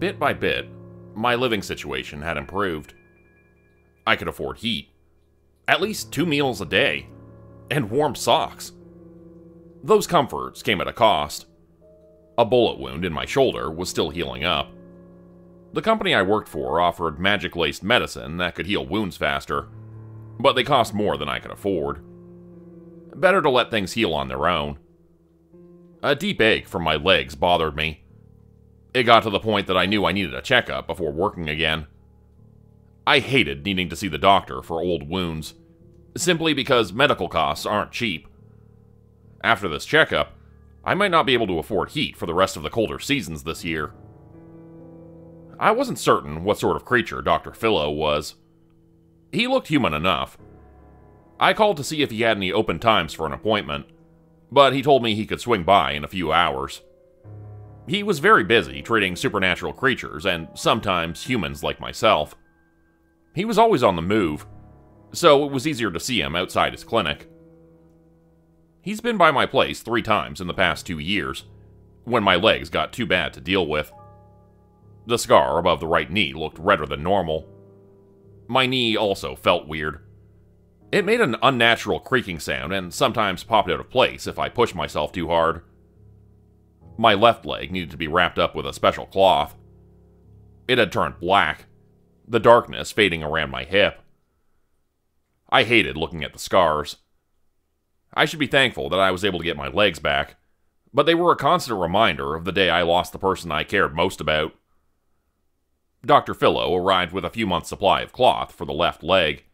Bit by bit, my living situation had improved. I could afford heat, at least 2 meals a day, and warm socks. Those comforts came at a cost. A bullet wound in my shoulder was still healing up. The company I worked for offered magic-laced medicine that could heal wounds faster, but they cost more than I could afford. Better to let things heal on their own. A deep ache from my legs bothered me. It got to the point that I knew I needed a checkup before working again. I hated needing to see the doctor for old wounds, simply because medical costs aren't cheap. After this checkup, I might not be able to afford heat for the rest of the colder seasons this year. I wasn't certain what sort of creature Dr. Philo was. He looked human enough. I called to see if he had any open times for an appointment, but he told me he could swing by in a few hours. He was very busy treating supernatural creatures and sometimes humans like myself. He was always on the move, so it was easier to see him outside his clinic. He's been by my place 3 times in the past 2 years, when my legs got too bad to deal with. The scar above the right knee looked redder than normal. My knee also felt weird. It made an unnatural creaking sound and sometimes popped out of place if I pushed myself too hard. My left leg needed to be wrapped up with a special cloth. It had turned black, the darkness fading around my hip. I hated looking at the scars. I should be thankful that I was able to get my legs back, but they were a constant reminder of the day I lost the person I cared most about. Dr. Philo arrived with a few months' supply of cloth for the left leg.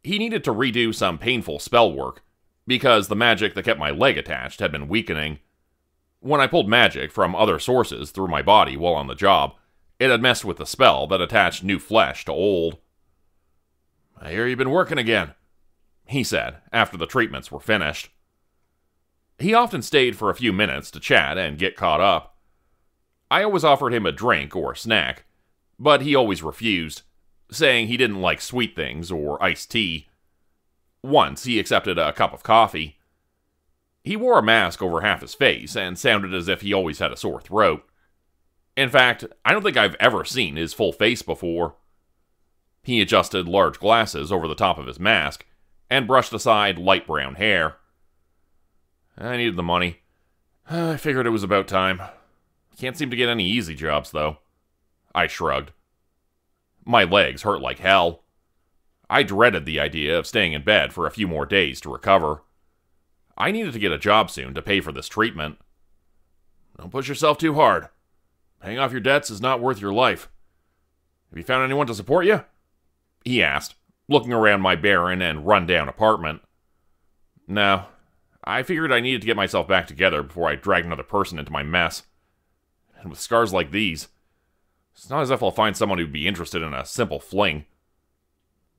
He needed to redo some painful spell work, because the magic that kept my leg attached had been weakening. When I pulled magic from other sources through my body while on the job, it had messed with the spell that attached new flesh to old. "I hear you've been working again," he said, after the treatments were finished. He often stayed for a few minutes to chat and get caught up. I always offered him a drink or a snack, but he always refused, saying he didn't like sweet things or iced tea. Once he accepted a cup of coffee. He wore a mask over half his face and sounded as if he always had a sore throat. In fact, I don't think I've ever seen his full face before. He adjusted large glasses over the top of his mask and brushed aside light brown hair. "I needed the money. I figured it was about time. Can't seem to get any easy jobs, though." I shrugged. My legs hurt like hell. I dreaded the idea of staying in bed for a few more days to recover. I needed to get a job soon to pay for this treatment. "Don't push yourself too hard. Paying off your debts is not worth your life. Have you found anyone to support you?" he asked, looking around my barren and run-down apartment. "No. I figured I needed to get myself back together before I dragged another person into my mess. And with scars like these, it's not as if I'll find someone who'd be interested in a simple fling."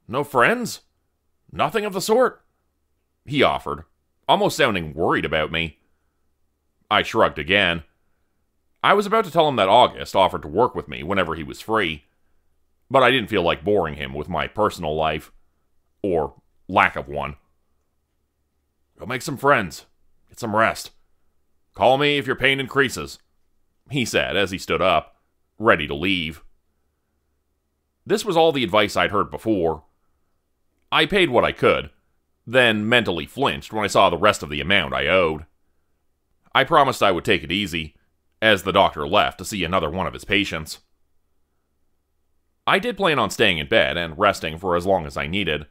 "No friends? Nothing of the sort?" he offered, almost sounding worried about me. I shrugged again. I was about to tell him that August offered to work with me whenever he was free, but I didn't feel like boring him with my personal life, or lack of one. "Go make some friends. Get some rest. Call me if your pain increases," he said as he stood up, ready to leave. This was all the advice I'd heard before. I paid what I could, then mentally flinched when I saw the rest of the amount I owed. I promised I would take it easy, as the doctor left to see another one of his patients. I did plan on staying in bed and resting for as long as I needed.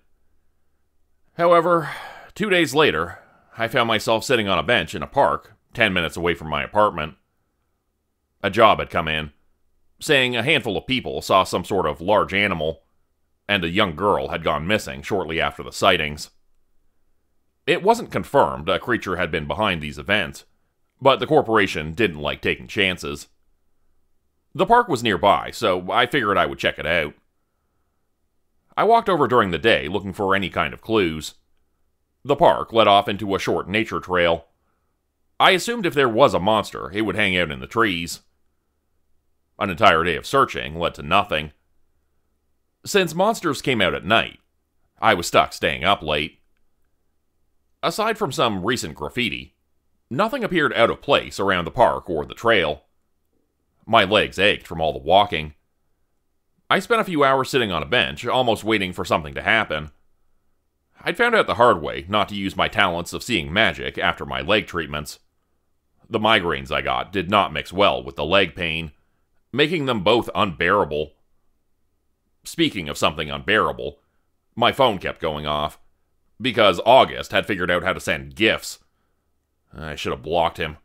However, 2 days later, I found myself sitting on a bench in a park 10 minutes away from my apartment. A job had come in, saying a handful of people saw some sort of large animal, and a young girl had gone missing shortly after the sightings. It wasn't confirmed a creature had been behind these events, but the corporation didn't like taking chances. The park was nearby, so I figured I would check it out. I walked over during the day looking for any kind of clues. The park led off into a short nature trail. I assumed if there was a monster, it would hang out in the trees. An entire day of searching led to nothing. Since monsters came out at night, I was stuck staying up late. Aside from some recent graffiti, nothing appeared out of place around the park or the trail. My legs ached from all the walking. I spent a few hours sitting on a bench, almost waiting for something to happen. I'd found out the hard way not to use my talents of seeing magic after my leg treatments. The migraines I got did not mix well with the leg pain, making them both unbearable. Speaking of something unbearable, my phone kept going off, because August had figured out how to send GIFs. I should have blocked him.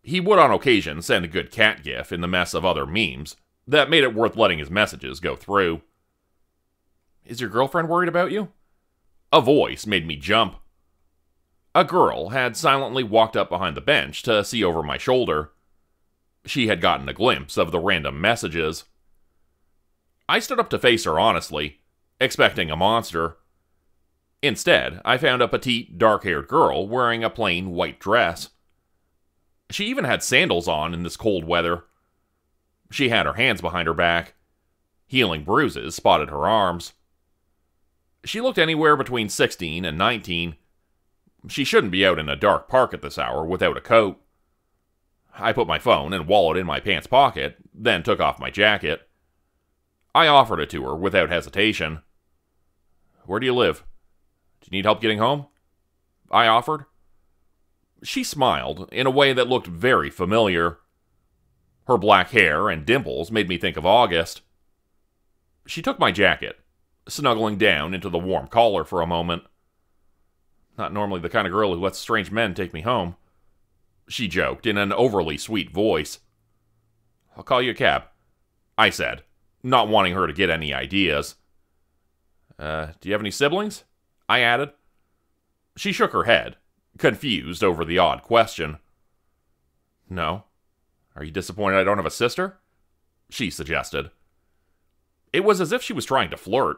He would on occasion send a good cat GIF in the mess of other memes that made it worth letting his messages go through. "Is your girlfriend worried about you?" A voice made me jump. A girl had silently walked up behind the bench to see over my shoulder. She had gotten a glimpse of the random messages. I stood up to face her honestly, expecting a monster. Instead, I found a petite, dark-haired girl wearing a plain white dress. She even had sandals on in this cold weather. She had her hands behind her back. Healing bruises spotted her arms. She looked anywhere between 16 and 19. She shouldn't be out in a dark park at this hour without a coat. I put my phone and wallet in my pants pocket, then took off my jacket. I offered it to her without hesitation. "Where do you live? Do you need help getting home?" I offered. She smiled in a way that looked very familiar. Her black hair and dimples made me think of August. She took my jacket, snuggling down into the warm collar for a moment. "Not normally the kind of girl who lets strange men take me home," she joked in an overly sweet voice. "I'll call you a cab," I said, not wanting her to get any ideas. Do you have any siblings?" I added. She shook her head, confused over the odd question. "No. Are you disappointed I don't have a sister?" she suggested. It was as if she was trying to flirt.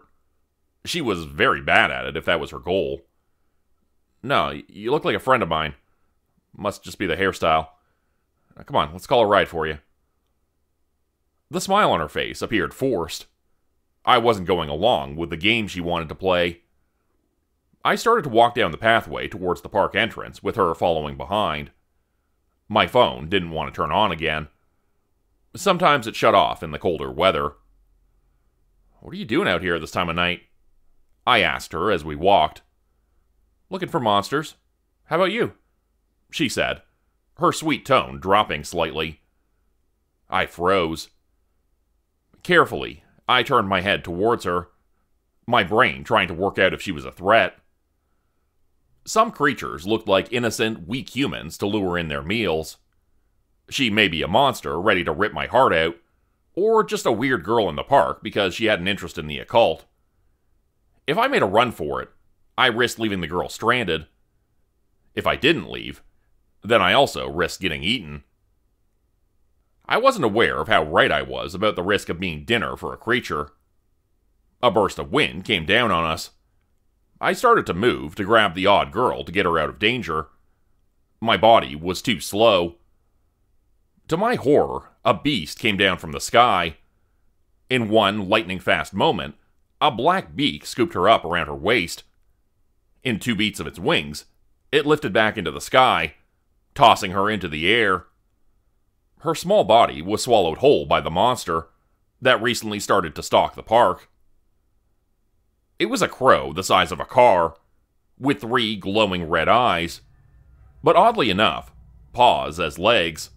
She was very bad at it if that was her goal. "No, you look like a friend of mine. Must just be the hairstyle. Come on, let's call a ride for you." The smile on her face appeared forced. I wasn't going along with the game she wanted to play. I started to walk down the pathway towards the park entrance with her following behind. My phone didn't want to turn on again. Sometimes it shut off in the colder weather. "What are you doing out here this time of night?" I asked her as we walked. "Looking for monsters. How about you?" she said, her sweet tone dropping slightly. I froze. Carefully, I turned my head towards her, my brain trying to work out if she was a threat. Some creatures looked like innocent, weak humans to lure in their meals. She may be a monster ready to rip my heart out, or just a weird girl in the park because she had an interest in the occult. If I made a run for it, I risked leaving the girl stranded. If I didn't leave, then I also risked getting eaten. I wasn't aware of how right I was about the risk of being dinner for a creature. A burst of wind came down on us. I started to move to grab the odd girl to get her out of danger. My body was too slow. To my horror, a beast came down from the sky. In one lightning-fast moment, a black beak scooped her up around her waist. In 2 beats of its wings, it lifted back into the sky, tossing her into the air. Her small body was swallowed whole by the monster that recently started to stalk the park. It was a crow the size of a car, with 3 glowing red eyes, but oddly enough, paws as legs.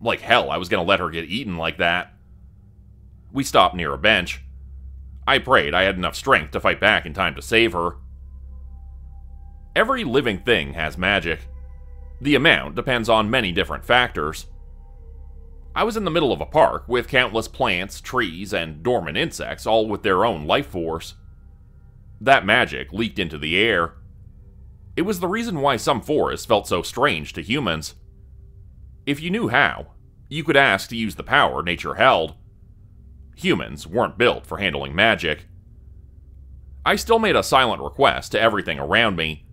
Like hell I was going to let her get eaten like that. We stopped near a bench. I prayed I had enough strength to fight back in time to save her. Every living thing has magic. The amount depends on many different factors. I was in the middle of a park with countless plants, trees, and dormant insects, all with their own life force. That magic leaked into the air. It was the reason why some forests felt so strange to humans. If you knew how, you could ask to use the power nature held. Humans weren't built for handling magic. I still made a silent request to everything around me.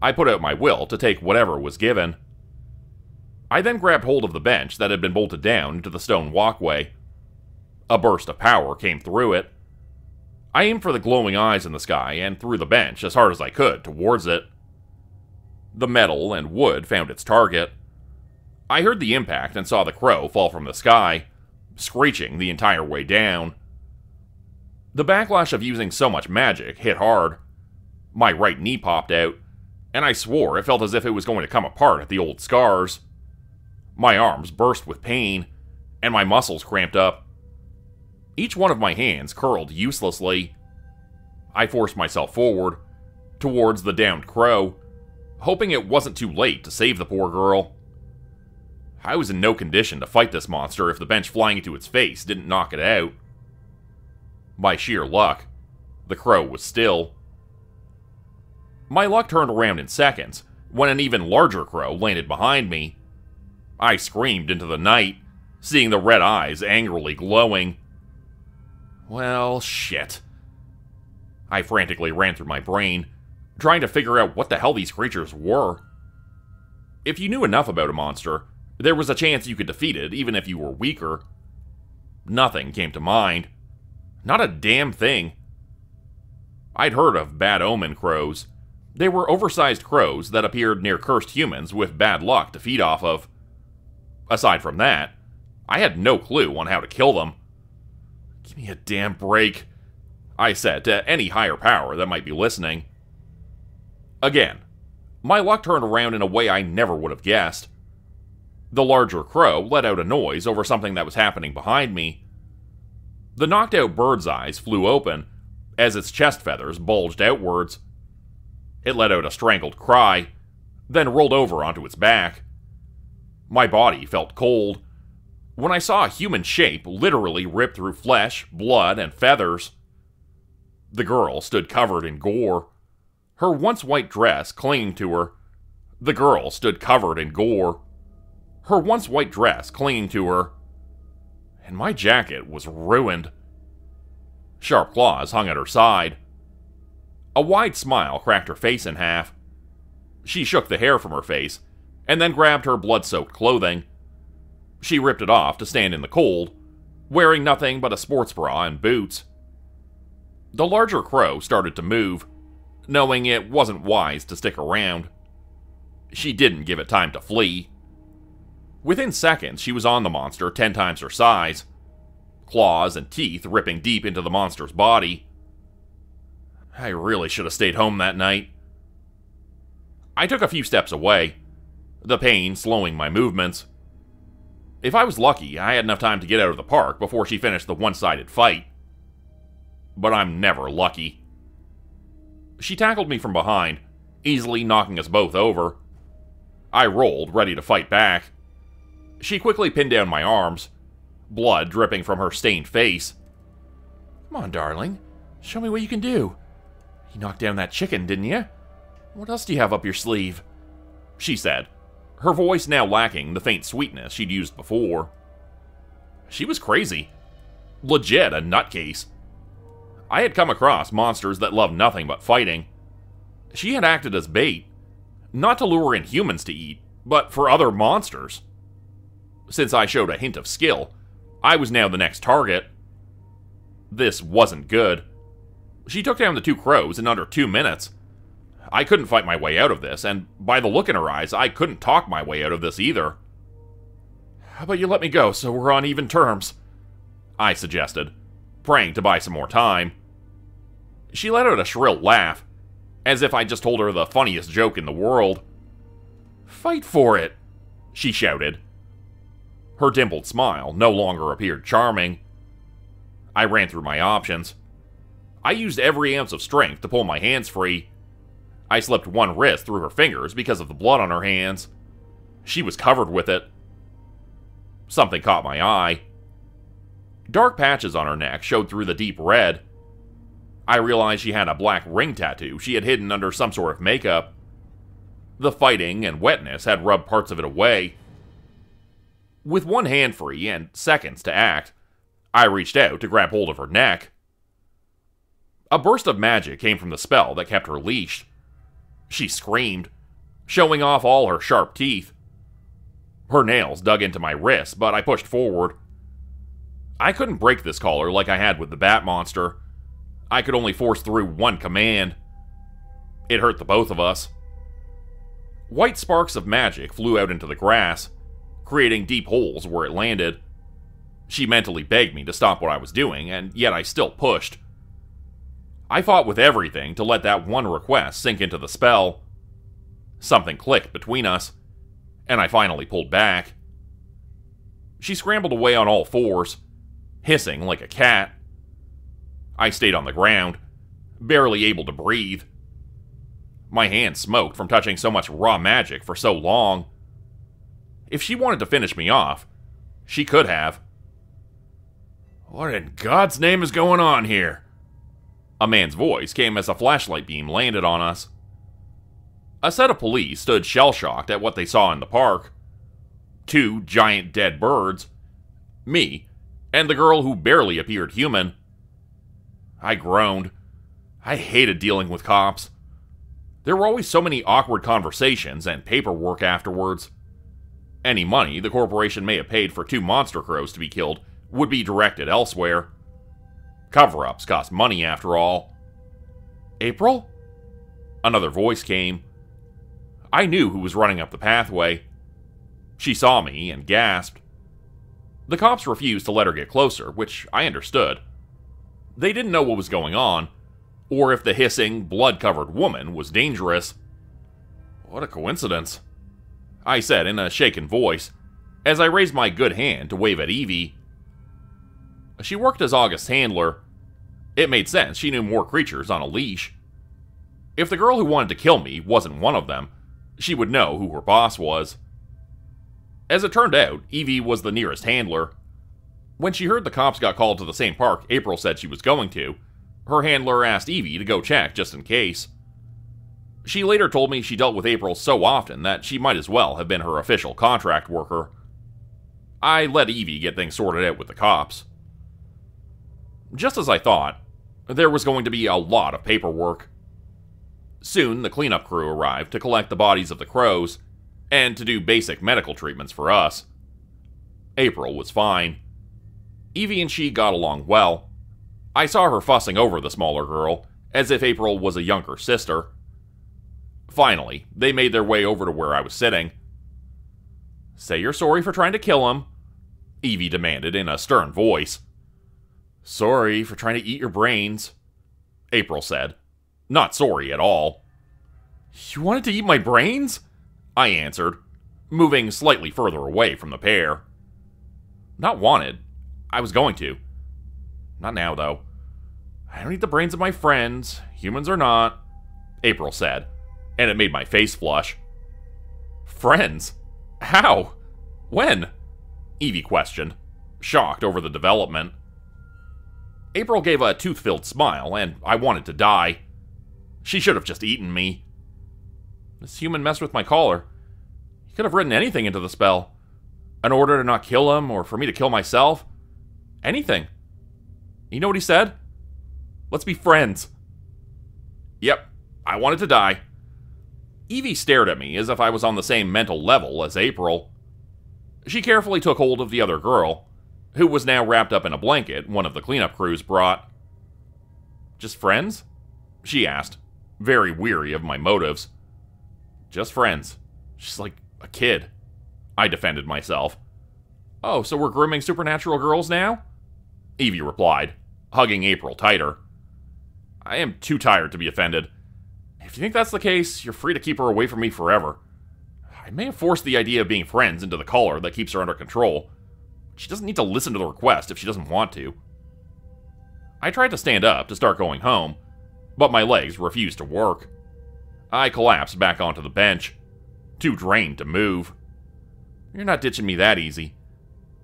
I put out my will to take whatever was given. I then grabbed hold of the bench that had been bolted down into the stone walkway. A burst of power came through it. I aimed for the glowing eyes in the sky and threw the bench as hard as I could towards it. The metal and wood found its target. I heard the impact and saw the crow fall from the sky, screeching the entire way down. The backlash of using so much magic hit hard. My right knee popped out, and I swore it felt as if it was going to come apart at the old scars. My arms burst with pain, and my muscles cramped up. Each one of my hands curled uselessly. I forced myself forward, towards the downed crow, hoping it wasn't too late to save the poor girl. I was in no condition to fight this monster if the bench flying into its face didn't knock it out. By sheer luck, the crow was still. My luck turned around in seconds when an even larger crow landed behind me. I screamed into the night, seeing the red eyes angrily glowing. Well, shit. I frantically ran through my brain, trying to figure out what the hell these creatures were. If you knew enough about a monster, there was a chance you could defeat it even if you were weaker. Nothing came to mind. Not a damn thing. I'd heard of bad omen crows. They were oversized crows that appeared near cursed humans with bad luck to feed off of. Aside from that, I had no clue on how to kill them. Give me a damn break, I said to any higher power that might be listening. Again, my luck turned around in a way I never would have guessed. The larger crow let out a noise over something that was happening behind me. The knocked-out bird's eyes flew open as its chest feathers bulged outwards. It let out a strangled cry, then rolled over onto its back. My body felt cold when I saw a human shape literally rip through flesh, blood, and feathers. The girl stood covered in gore, her once white dress clinging to her. The girl stood covered in gore, her once white dress clinging to her. And my jacket was ruined. Sharp claws hung at her side. A wide smile cracked her face in half. She shook the hair from her face, and then grabbed her blood-soaked clothing. She ripped it off to stand in the cold, wearing nothing but a sports bra and boots. The larger crow started to move, knowing it wasn't wise to stick around. She didn't give it time to flee. Within seconds, she was on the monster 10 times her size, claws and teeth ripping deep into the monster's body. I really should have stayed home that night. I took a few steps away, the pain slowing my movements. If I was lucky, I had enough time to get out of the park before she finished the one-sided fight. But I'm never lucky. She tackled me from behind, easily knocking us both over. I rolled, ready to fight back. She quickly pinned down my arms, blood dripping from her stained face. Come on, darling. Show me what you can do. You knocked down that chicken, didn't you? What else do you have up your sleeve? She said, her voice now lacking the faint sweetness she'd used before. She was crazy. Legit a nutcase. I had come across monsters that loved nothing but fighting. She had acted as bait, not to lure in humans to eat, but for other monsters. Since I showed a hint of skill, I was now the next target. This wasn't good. She took down the 2 crows in under 2 minutes. I couldn't fight my way out of this, and by the look in her eyes, I couldn't talk my way out of this either. How about you let me go so we're on even terms? I suggested, praying to buy some more time. She let out a shrill laugh, as if I just told her the funniest joke in the world. Fight for it, she shouted. Her dimpled smile no longer appeared charming. I ran through my options. I used every ounce of strength to pull my hands free. I slipped one wrist through her fingers because of the blood on her hands. She was covered with it. Something caught my eye. Dark patches on her neck showed through the deep red. I realized she had a black ring tattoo she had hidden under some sort of makeup. The fighting and wetness had rubbed parts of it away. With one hand free and seconds to act, I reached out to grab hold of her neck. A burst of magic came from the spell that kept her leashed. She screamed, showing off all her sharp teeth. Her nails dug into my wrist, but I pushed forward. I couldn't break this collar like I had with the bat monster. I could only force through one command. It hurt the both of us. White sparks of magic flew out into the grass, creating deep holes where it landed. She mentally begged me to stop what I was doing, and yet I still pushed. I fought with everything to let that one request sink into the spell. Something clicked between us, and I finally pulled back. She scrambled away on all fours, hissing like a cat. I stayed on the ground, barely able to breathe. My hands smoked from touching so much raw magic for so long. If she wanted to finish me off, she could have. "What in God's name is going on here?" A man's voice came as a flashlight beam landed on us. A set of police stood shell-shocked at what they saw in the park. 2 giant dead birds, me, and the girl who barely appeared human. I groaned. I hated dealing with cops. There were always so many awkward conversations and paperwork afterwards. Any money the corporation may have paid for 2 monster crows to be killed would be directed elsewhere. Cover-ups cost money after all. "April?" Another voice came. I knew who was running up the pathway. She saw me and gasped. The cops refused to let her get closer, which I understood. They didn't know what was going on, or if the hissing, blood-covered woman was dangerous. "What a coincidence," I said in a shaken voice, as I raised my good hand to wave at Evie. She worked as August's handler. It made sense she knew more creatures on a leash. If the girl who wanted to kill me wasn't one of them, she would know who her boss was. As it turned out, Evie was the nearest handler. When she heard the cops got called to the same park April said she was going to, her handler asked Evie to go check just in case. She later told me she dealt with April so often that she might as well have been her official contract worker. I let Evie get things sorted out with the cops. Just as I thought, there was going to be a lot of paperwork. Soon, the cleanup crew arrived to collect the bodies of the crows and to do basic medical treatments for us. April was fine. Evie and she got along well. I saw her fussing over the smaller girl, as if April was a younger sister. Finally, they made their way over to where I was sitting. "Say you're sorry for trying to kill him," Evie demanded in a stern voice. "Sorry for trying to eat your brains," April said. Not sorry at all. "You wanted to eat my brains?" I answered, moving slightly further away from the pair. "Not wanted. I was going to. Not now, though. I don't eat the brains of my friends, humans or not," April said, and it made my face flush. "Friends? How? When?" Evie questioned, shocked over the development. April gave a tooth-filled smile, and I wanted to die. She should have just eaten me. This human messed with my collar. He could have written anything into the spell. An order to not kill him, or for me to kill myself. Anything. You know what he said? "Let's be friends." Yep, I wanted to die. Evie stared at me as if I was on the same mental level as April. She carefully took hold of the other girl, who was now wrapped up in a blanket one of the cleanup crews brought. "Just friends?" she asked, very weary of my motives. "Just friends. She's like a kid," I defended myself. "Oh, so we're grooming supernatural girls now?" Evie replied, hugging April tighter. I am too tired to be offended. If you think that's the case, you're free to keep her away from me forever. I may have forced the idea of being friends into the collar that keeps her under control. She doesn't need to listen to the request if she doesn't want to. I tried to stand up to start going home, but my legs refused to work. I collapsed back onto the bench, too drained to move. "You're not ditching me that easy.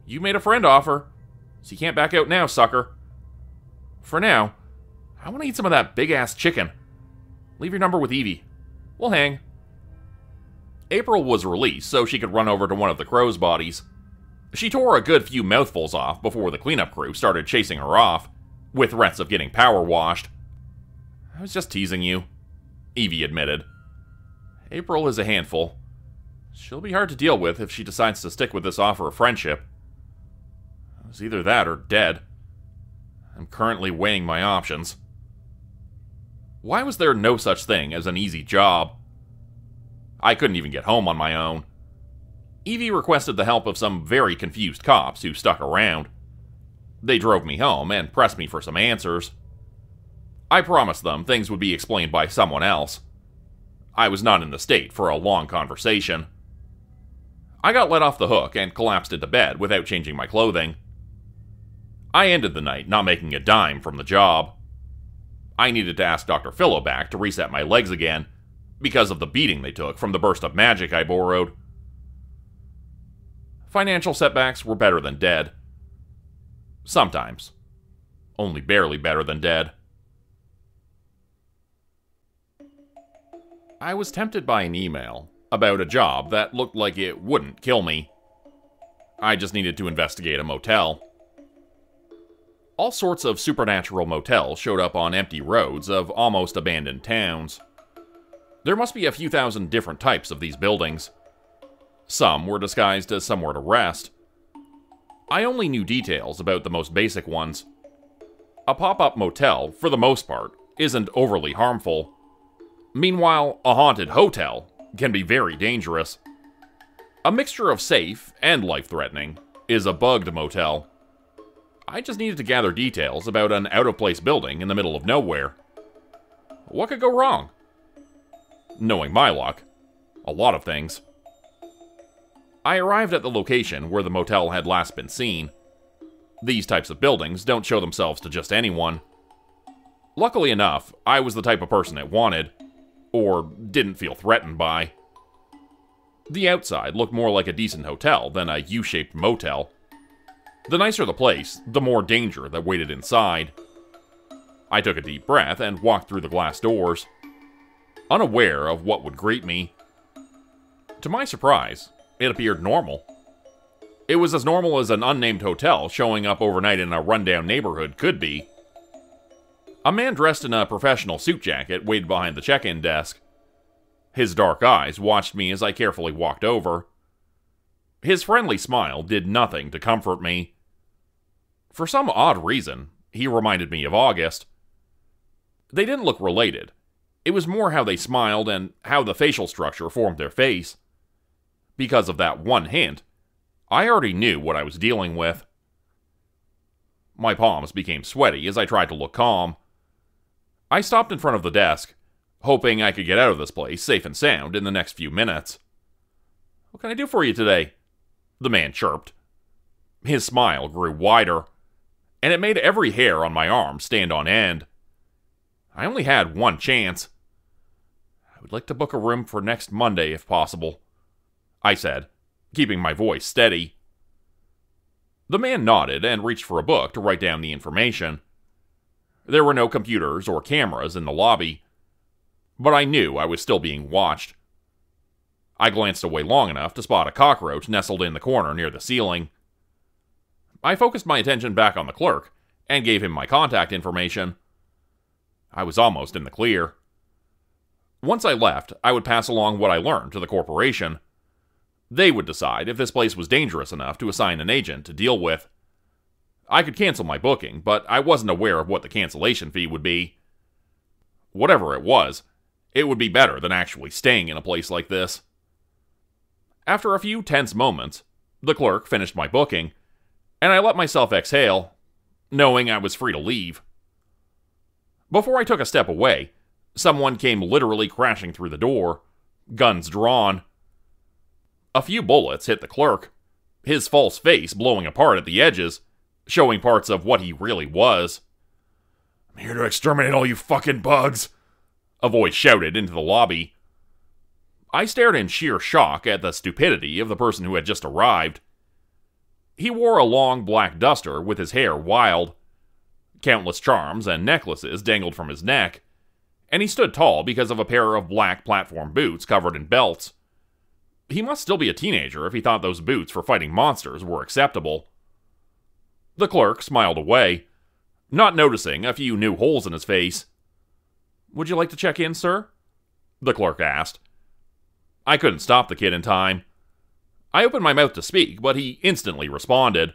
You made a friend offer, so you can't back out now, sucker. For now, I want to eat some of that big-ass chicken. Leave your number with Evie. We'll hang." April was released so she could run over to one of the crow's bodies. She tore a good few mouthfuls off before the cleanup crew started chasing her off, with threats of getting power washed. "I was just teasing you," Evie admitted. "April is a handful. She'll be hard to deal with if she decides to stick with this offer of friendship. It was either that or dead. I'm currently weighing my options." Why was there no such thing as an easy job? I couldn't even get home on my own. Evie requested the help of some very confused cops who stuck around. They drove me home and pressed me for some answers. I promised them things would be explained by someone else. I was not in the state for a long conversation. I got let off the hook and collapsed into bed without changing my clothing. I ended the night not making a dime from the job. I needed to ask Dr. Philo back to reset my legs again because of the beating they took from the burst of magic I borrowed. Financial setbacks were better than dead. Sometimes. Only barely better than dead. I was tempted by an email about a job that looked like it wouldn't kill me. I just needed to investigate a motel. All sorts of supernatural motels showed up on empty roads of almost abandoned towns. There must be a few thousand different types of these buildings. Some were disguised as somewhere to rest. I only knew details about the most basic ones. A pop-up motel, for the most part, isn't overly harmful. Meanwhile, a haunted hotel can be very dangerous. A mixture of safe and life-threatening is a bugged motel. I just needed to gather details about an out-of-place building in the middle of nowhere. What could go wrong? Knowing my luck, a lot of things. I arrived at the location where the motel had last been seen. These types of buildings don't show themselves to just anyone. Luckily enough, I was the type of person it wanted, or didn't feel threatened by. The outside looked more like a decent hotel than a U-shaped motel. The nicer the place, the more danger that waited inside. I took a deep breath and walked through the glass doors, unaware of what would greet me. To my surprise, it appeared normal. It was as normal as an unnamed hotel showing up overnight in a rundown neighborhood could be. A man dressed in a professional suit jacket waited behind the check-in desk. His dark eyes watched me as I carefully walked over. His friendly smile did nothing to comfort me. For some odd reason, he reminded me of August. They didn't look related. It was more how they smiled and how the facial structure formed their face. Because of that one hint, I already knew what I was dealing with. My palms became sweaty as I tried to look calm. I stopped in front of the desk, hoping I could get out of this place safe and sound in the next few minutes. "What can I do for you today?" the man chirped. His smile grew wider, and it made every hair on my arm stand on end. I only had one chance. "I would like to book a room for next Monday, if possible," I said, keeping my voice steady. The man nodded and reached for a book to write down the information. There were no computers or cameras in the lobby, but I knew I was still being watched. I glanced away long enough to spot a cockroach nestled in the corner near the ceiling. I focused my attention back on the clerk and gave him my contact information. I was almost in the clear. Once I left, I would pass along what I learned to the corporation. They would decide if this place was dangerous enough to assign an agent to deal with. I could cancel my booking, but I wasn't aware of what the cancellation fee would be. Whatever it was, it would be better than actually staying in a place like this. After a few tense moments, the clerk finished my booking, and I let myself exhale, knowing I was free to leave. Before I took a step away, someone came literally crashing through the door, guns drawn. A few bullets hit the clerk, his false face blowing apart at the edges, showing parts of what he really was. "I'm here to exterminate all you fucking bugs," a voice shouted into the lobby. I stared in sheer shock at the stupidity of the person who had just arrived. He wore a long black duster with his hair wild. Countless charms and necklaces dangled from his neck, and he stood tall because of a pair of black platform boots covered in belts. He must still be a teenager if he thought those boots for fighting monsters were acceptable. The clerk smiled away, not noticing a few new holes in his face. "Would you like to check in, sir?" the clerk asked. I couldn't stop the kid in time. I opened my mouth to speak, but he instantly responded.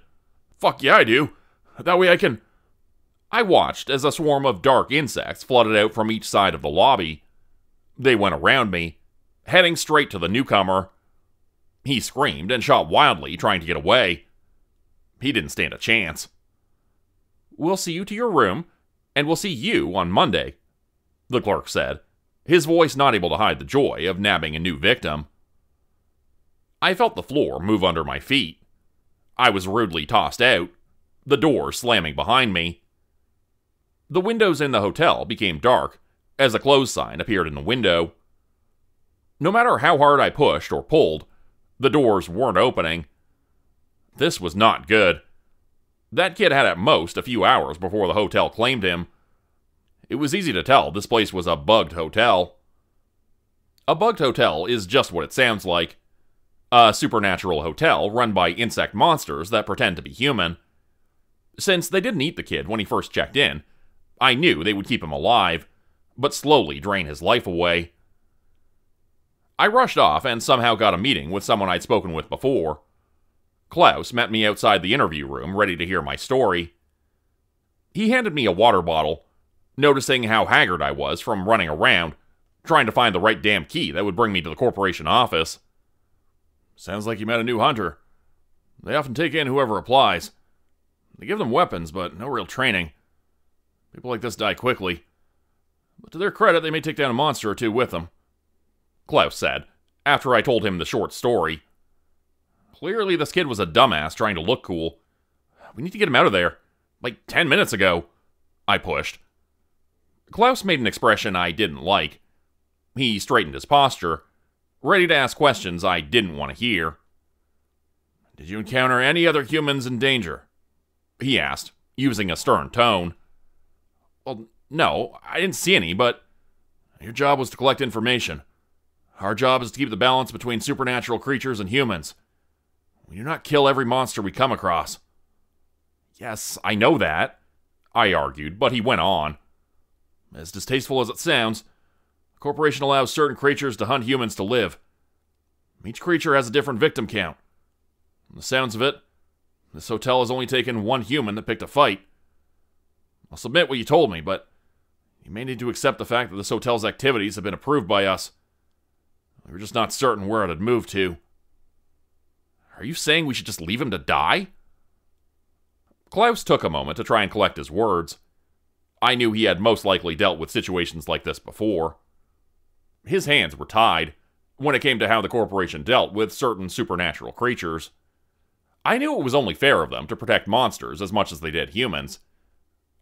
"Fuck yeah, I do. That way I can..." I watched as a swarm of dark insects flooded out from each side of the lobby. They went around me, heading straight to the newcomer. He screamed and shot wildly, trying to get away. He didn't stand a chance. "We'll see you to your room, and we'll see you on Monday," the clerk said, his voice not able to hide the joy of nabbing a new victim. I felt the floor move under my feet. I was rudely tossed out, the door slamming behind me. The windows in the hotel became dark as a close sign appeared in the window. No matter how hard I pushed or pulled, the doors weren't opening. This was not good. That kid had at most a few hours before the hotel claimed him. It was easy to tell this place was a bugged hotel. A bugged hotel is just what it sounds like. A supernatural hotel run by insect monsters that pretend to be human. Since they didn't eat the kid when he first checked in, I knew they would keep him alive, but slowly drain his life away. I rushed off and somehow got a meeting with someone I'd spoken with before. Klaus met me outside the interview room, ready to hear my story. He handed me a water bottle, noticing how haggard I was from running around, trying to find the right damn key that would bring me to the corporation office. "Sounds like you met a new hunter. They often take in whoever applies. They give them weapons, but no real training. People like this die quickly. But to their credit, they may take down a monster or two with them," Klaus said, after I told him the short story. Clearly, this kid was a dumbass trying to look cool. "We need to get him out of there. Like 10 minutes ago," I pushed. Klaus made an expression I didn't like. He straightened his posture, ready to ask questions I didn't want to hear. "Did you encounter any other humans in danger?" he asked, using a stern tone. "Well, no, I didn't see any, but your job was to collect information. Our job is to keep the balance between supernatural creatures and humans. We do not kill every monster we come across." "Yes, I know that," I argued, but he went on. "As distasteful as it sounds, the corporation allows certain creatures to hunt humans to live. Each creature has a different victim count. From the sounds of it, this hotel has only taken one human that picked a fight. I'll submit what you told me, but you may need to accept the fact that this hotel's activities have been approved by us. We were just not certain where it had moved to." "Are you saying we should just leave him to die?" Klaus took a moment to try and collect his words. I knew he had most likely dealt with situations like this before. His hands were tied when it came to how the corporation dealt with certain supernatural creatures. I knew it was only fair of them to protect monsters as much as they did humans.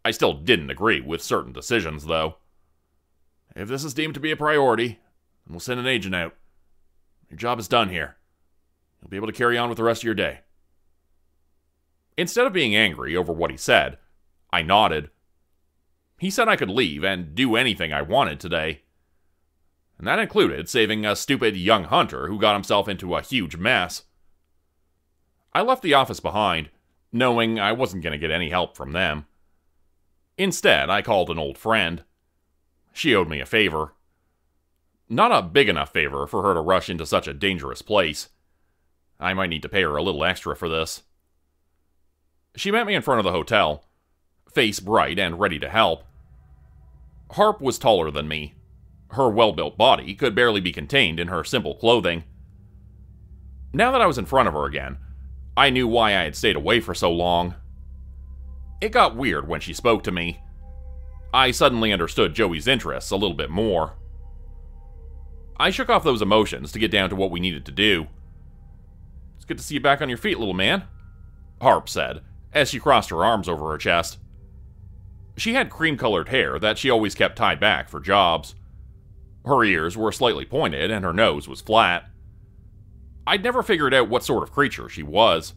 I still didn't agree with certain decisions, though. "If this is deemed to be a priority, then we'll send an agent out. Your job is done here. You'll be able to carry on with the rest of your day." Instead of being angry over what he said, I nodded. He said I could leave and do anything I wanted today. And that included saving a stupid young hunter who got himself into a huge mess. I left the office behind, knowing I wasn't going to get any help from them. Instead, I called an old friend. She owed me a favor. Not a big enough favor for her to rush into such a dangerous place. I might need to pay her a little extra for this. She met me in front of the hotel, face bright and ready to help. Harp was taller than me. Her well-built body could barely be contained in her simple clothing. Now that I was in front of her again, I knew why I had stayed away for so long. It got weird when she spoke to me. I suddenly understood Joey's interests a little bit more. I shook off those emotions to get down to what we needed to do. "It's good to see you back on your feet, little man," Harp said, as she crossed her arms over her chest. She had cream-colored hair that she always kept tied back for jobs. Her ears were slightly pointed and her nose was flat. I'd never figured out what sort of creature she was.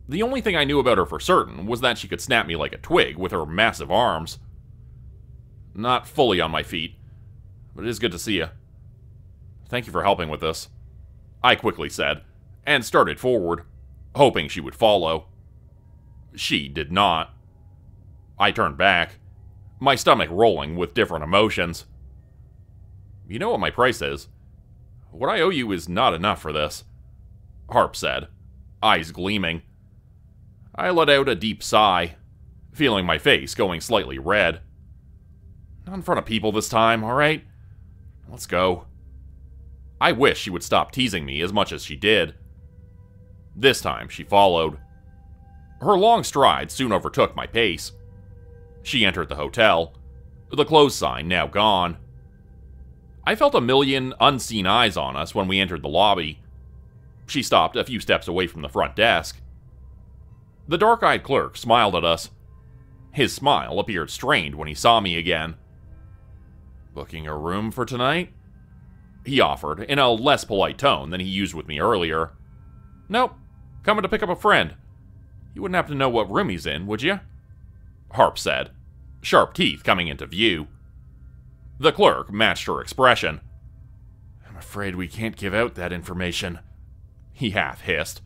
The only thing I knew about her for certain was that she could snap me like a twig with her massive arms. "Not fully on my feet, but it is good to see you. Thank you for helping with this," I quickly said, and started forward, hoping she would follow. She did not. I turned back, my stomach rolling with different emotions. "You know what my price is. What I owe you is not enough for this," Harp said, eyes gleaming. I let out a deep sigh, feeling my face going slightly red. "Not in front of people this time, alright? Let's go." I wish she would stop teasing me as much as she did. This time, she followed. Her long strides soon overtook my pace. She entered the hotel, the close sign now gone. I felt a million unseen eyes on us when we entered the lobby. She stopped a few steps away from the front desk. The dark-eyed clerk smiled at us. His smile appeared strained when he saw me again. "Booking a room for tonight?" he offered, in a less polite tone than he used with me earlier. "Nope. Coming to pick up a friend. You wouldn't happen to know what room he's in, would you?" Harp said, sharp teeth coming into view. The clerk matched her expression. "I'm afraid we can't give out that information," he half hissed.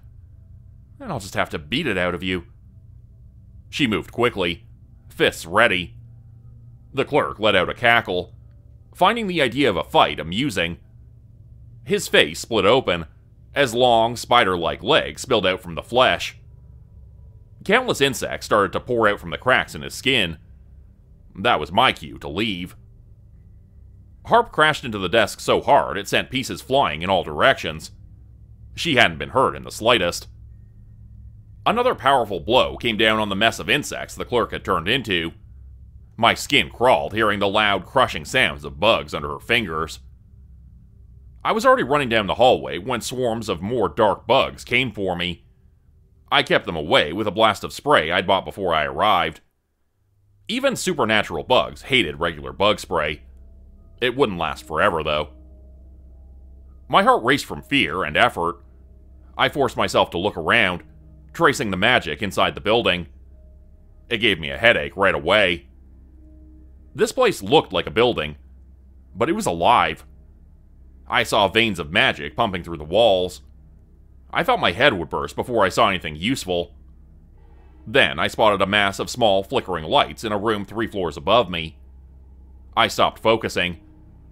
"And I'll just have to beat it out of you." She moved quickly, fists ready. The clerk let out a cackle, finding the idea of a fight amusing. His face split open, as long, spider-like legs spilled out from the flesh. Countless insects started to pour out from the cracks in his skin. That was my cue to leave. Harp crashed into the desk so hard it sent pieces flying in all directions. She hadn't been hurt in the slightest. Another powerful blow came down on the mess of insects the clerk had turned into. My skin crawled hearing the loud, crushing sounds of bugs under her fingers. I was already running down the hallway when swarms of more dark bugs came for me. I kept them away with a blast of spray I'd bought before I arrived. Even supernatural bugs hated regular bug spray. It wouldn't last forever, though. My heart raced from fear and effort. I forced myself to look around, tracing the magic inside the building. It gave me a headache right away. This place looked like a building, but it was alive. I saw veins of magic pumping through the walls. I thought my head would burst before I saw anything useful. Then I spotted a mass of small, flickering lights in a room 3 floors above me. I stopped focusing,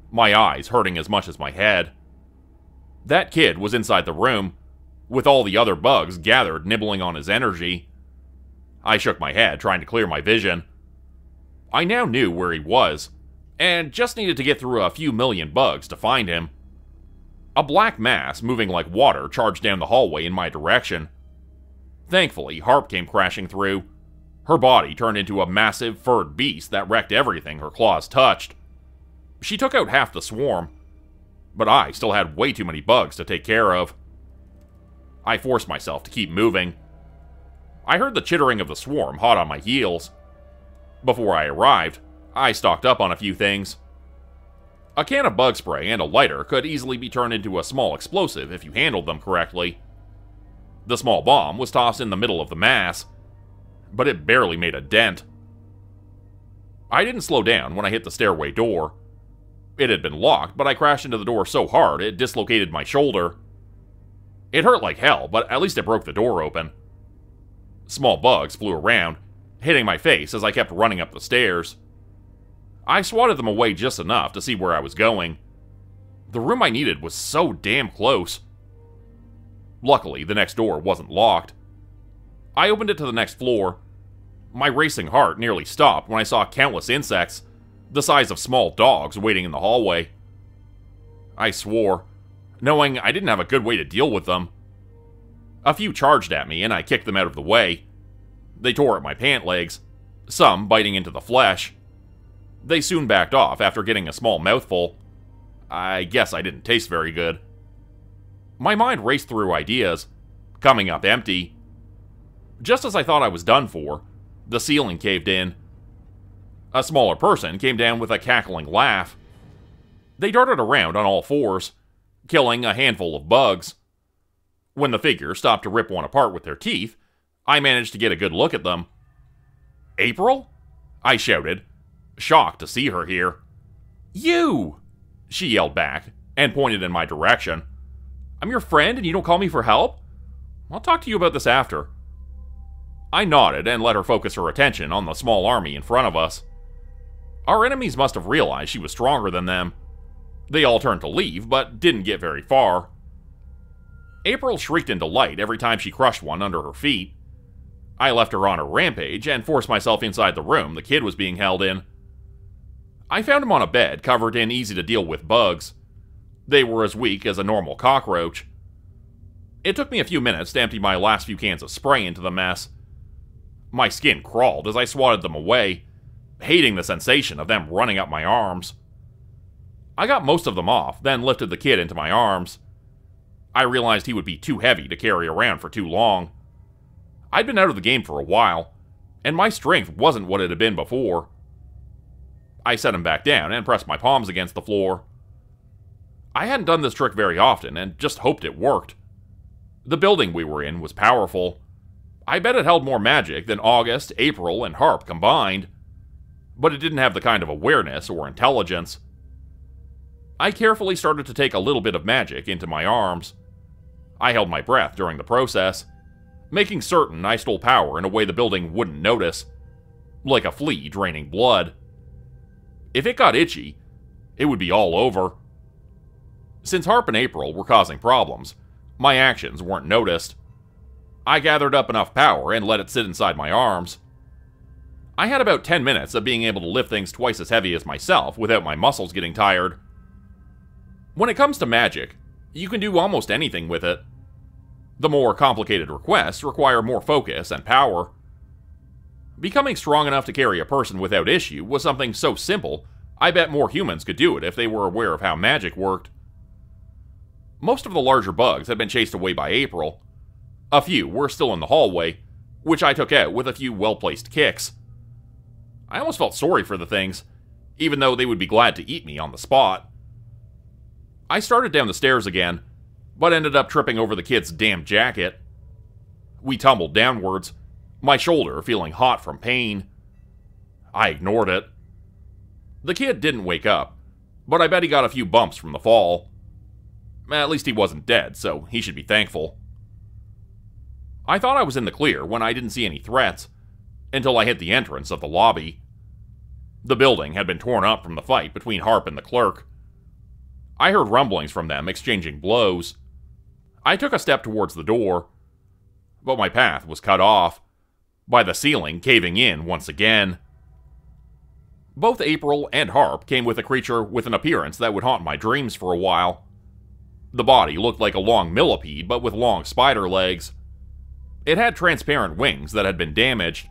my eyes hurting as much as my head. That kid was inside the room, with all the other bugs gathered nibbling on his energy. I shook my head, trying to clear my vision. I now knew where he was, and just needed to get through a few million bugs to find him. A black mass, moving like water, charged down the hallway in my direction. Thankfully, Harp came crashing through. Her body turned into a massive, furred beast that wrecked everything her claws touched. She took out half the swarm, but I still had way too many bugs to take care of. I forced myself to keep moving. I heard the chittering of the swarm hot on my heels. Before I arrived, I stocked up on a few things. A can of bug spray and a lighter could easily be turned into a small explosive if you handled them correctly. The small bomb was tossed in the middle of the mass, but it barely made a dent. I didn't slow down when I hit the stairway door. It had been locked, but I crashed into the door so hard it dislocated my shoulder. It hurt like hell, but at least it broke the door open. Small bugs flew around, hitting my face as I kept running up the stairs. I swatted them away just enough to see where I was going. The room I needed was so damn close. Luckily, the next door wasn't locked. I opened it to the next floor. My racing heart nearly stopped when I saw countless insects, the size of small dogs, waiting in the hallway. I swore, knowing I didn't have a good way to deal with them. A few charged at me, and I kicked them out of the way. They tore at my pant legs, some biting into the flesh. They soon backed off after getting a small mouthful. I guess I didn't taste very good. My mind raced through ideas, coming up empty. Just as I thought I was done for, the ceiling caved in. A smaller person came down with a cackling laugh. They darted around on all fours, killing a handful of bugs. When the figure stopped to rip one apart with their teeth, I managed to get a good look at them. "April?" I shouted, shocked to see her here. "You!" she yelled back, and pointed in my direction. "I'm your friend and you don't call me for help? I'll talk to you about this after." I nodded and let her focus her attention on the small army in front of us. Our enemies must have realized she was stronger than them. They all turned to leave, but didn't get very far. April shrieked in delight every time she crushed one under her feet. I left her on her rampage and forced myself inside the room the kid was being held in. I found him on a bed covered in easy-to-deal-with bugs. They were as weak as a normal cockroach. It took me a few minutes to empty my last few cans of spray into the mess. My skin crawled as I swatted them away, hating the sensation of them running up my arms. I got most of them off, then lifted the kid into my arms. I realized he would be too heavy to carry around for too long. I'd been out of the game for a while, and my strength wasn't what it had been before. I set him back down and pressed my palms against the floor. I hadn't done this trick very often, and just hoped it worked. The building we were in was powerful. I bet it held more magic than August, April, and Harp combined, but it didn't have the kind of awareness or intelligence. I carefully started to take a little bit of magic into my arms. I held my breath during the process, making certain I stole power in a way the building wouldn't notice, like a flea draining blood. If it got itchy, it would be all over. Since Harp and April were causing problems, my actions weren't noticed. I gathered up enough power and let it sit inside my arms. I had about 10 minutes of being able to lift things twice as heavy as myself without my muscles getting tired. When it comes to magic, you can do almost anything with it. The more complicated requests require more focus and power. Becoming strong enough to carry a person without issue was something so simple, I bet more humans could do it if they were aware of how magic worked. Most of the larger bugs had been chased away by April. A few were still in the hallway, which I took out with a few well-placed kicks. I almost felt sorry for the things, even though they would be glad to eat me on the spot. I started down the stairs again, but ended up tripping over the kid's damn jacket. We tumbled downwards, my shoulder feeling hot from pain. I ignored it. The kid didn't wake up, but I bet he got a few bumps from the fall. At least he wasn't dead, so he should be thankful. I thought I was in the clear when I didn't see any threats, until I hit the entrance of the lobby. The building had been torn up from the fight between Harp and the clerk. I heard rumblings from them exchanging blows. I took a step towards the door, but my path was cut off by the ceiling caving in once again. Both April and Harp came with a creature with an appearance that would haunt my dreams for a while. The body looked like a long millipede, but with long spider legs. It had transparent wings that had been damaged.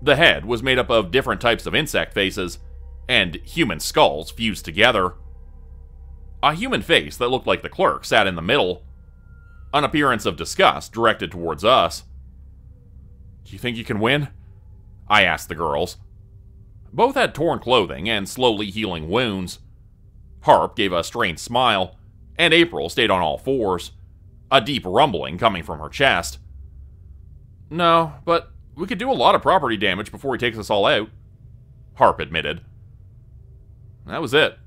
The head was made up of different types of insect faces, and human skulls fused together. A human face that looked like the clerk sat in the middle, an appearance of disgust directed towards us. "Do you think you can win?" I asked the girls. Both had torn clothing and slowly healing wounds. Harp gave a strained smile, and April stayed on all fours, a deep rumbling coming from her chest. "No, but we could do a lot of property damage before he takes us all out," Harp admitted. That was it.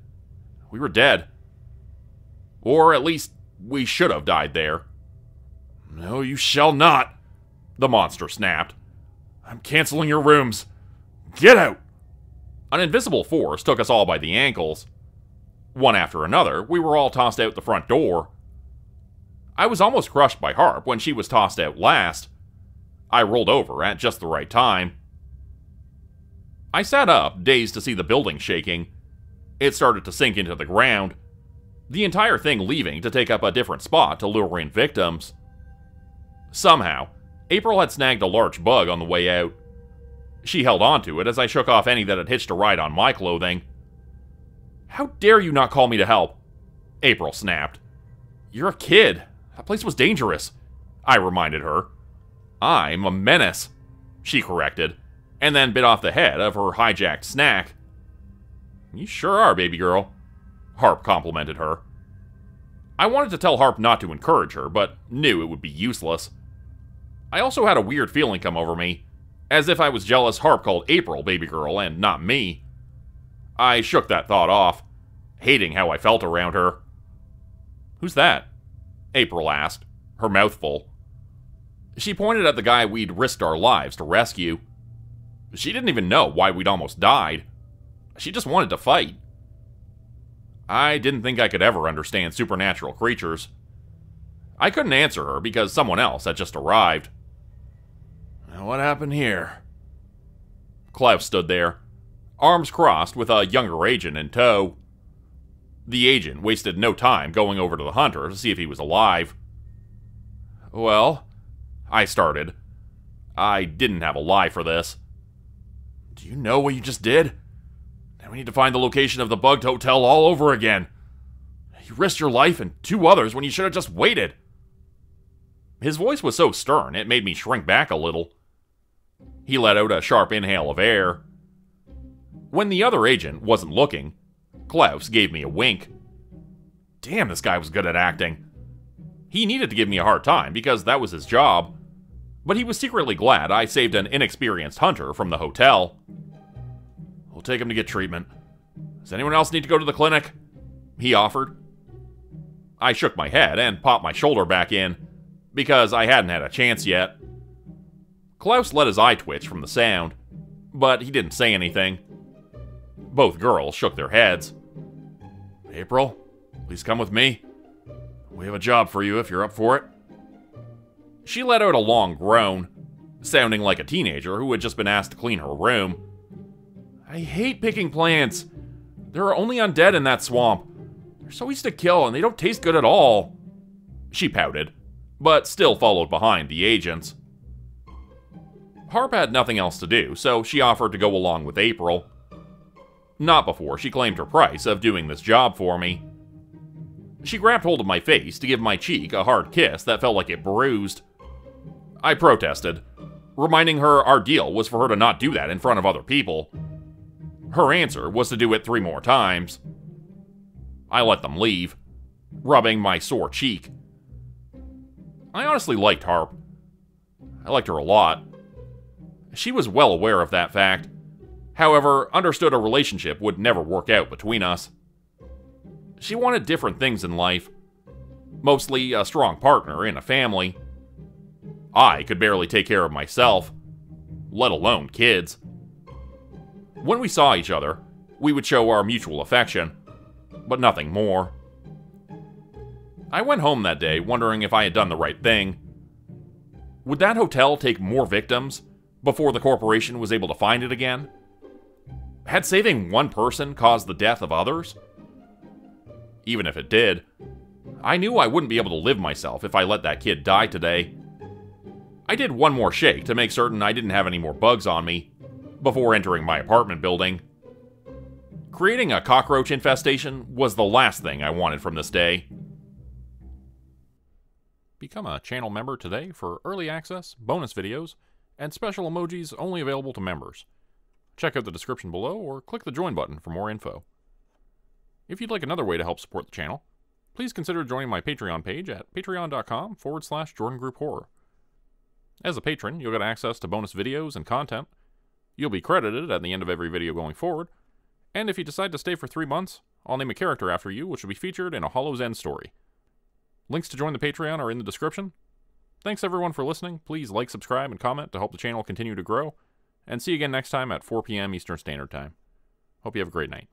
We were dead. Or at least, we should have died there. "No, you shall not," the monster snapped. "I'm canceling your rooms. Get out!" An invisible force took us all by the ankles. One after another, we were all tossed out the front door. I was almost crushed by Harp when she was tossed out last. I rolled over at just the right time. I sat up, dazed to see the building shaking. It started to sink into the ground, the entire thing leaving to take up a different spot to lure in victims. Somehow, April had snagged a large bug on the way out. She held onto it as I shook off any that had hitched a ride on my clothing. "How dare you not call me to help?" April snapped. "You're a kid. That place was dangerous," I reminded her. "I'm a menace," she corrected, and then bit off the head of her hijacked snack. "You sure are, baby girl," Harp complimented her. I wanted to tell Harp not to encourage her, but knew it would be useless. I also had a weird feeling come over me, as if I was jealous Harp called April baby girl and not me. I shook that thought off, hating how I felt around her. "Who's that?" April asked, her mouth full. She pointed at the guy we'd risked our lives to rescue. She didn't even know why we'd almost died. She just wanted to fight. I didn't think I could ever understand supernatural creatures. I couldn't answer her because someone else had just arrived. "Now what happened here?" Klaus stood there, arms crossed with a younger agent in tow. The agent wasted no time going over to the hunter to see if he was alive. Well, I started. I didn't have a lie for this. Do you know what you just did? Now we need to find the location of the bugged hotel all over again. You risked your life and 2 others when you should have just waited. His voice was so stern, it made me shrink back a little. He let out a sharp inhale of air. When the other agent wasn't looking, Klaus gave me a wink. Damn, this guy was good at acting. He needed to give me a hard time because that was his job, but he was secretly glad I saved an inexperienced hunter from the hotel. We'll take him to get treatment. Does anyone else need to go to the clinic? He offered. I shook my head and popped my shoulder back in, because I hadn't had a chance yet. Klaus let his eye twitch from the sound, but he didn't say anything. Both girls shook their heads. April, please come with me. We have a job for you if you're up for it. She let out a long groan, sounding like a teenager who had just been asked to clean her room. I hate picking plants. There are only undead in that swamp. They're so easy to kill and they don't taste good at all. She pouted, but still followed behind the agents. Harp had nothing else to do, so she offered to go along with April. Not before she claimed her price of doing this job for me. She grabbed hold of my face to give my cheek a hard kiss that felt like it bruised. I protested, reminding her our deal was for her to not do that in front of other people. Her answer was to do it 3 more times. I let them leave, rubbing my sore cheek. I honestly liked Harp. I liked her a lot. She was well aware of that fact, however, understood a relationship would never work out between us. She wanted different things in life, mostly a strong partner in a family. I could barely take care of myself, let alone kids. When we saw each other, we would show our mutual affection, but nothing more. I went home that day wondering if I had done the right thing. Would that hotel take more victims before the corporation was able to find it again? Had saving one person caused the death of others? Even if it did, I knew I wouldn't be able to live myself if I let that kid die today. I did one more shake to make certain I didn't have any more bugs on me before entering my apartment building. Creating a cockroach infestation was the last thing I wanted from this day. Become a channel member today for early access, bonus videos, and special emojis only available to members. Check out the description below or click the join button for more info. If you'd like another way to help support the channel, please consider joining my Patreon page at patreon.com/JordanGroupHorror. As a patron, you'll get access to bonus videos and content. You'll be credited at the end of every video going forward, and if you decide to stay for 3 months, I'll name a character after you which will be featured in a Hollow's End story. Links to join the Patreon are in the description. Thanks everyone for listening. Please like, subscribe, and comment to help the channel continue to grow, and see you again next time at 4 p.m. Eastern Standard Time. Hope you have a great night.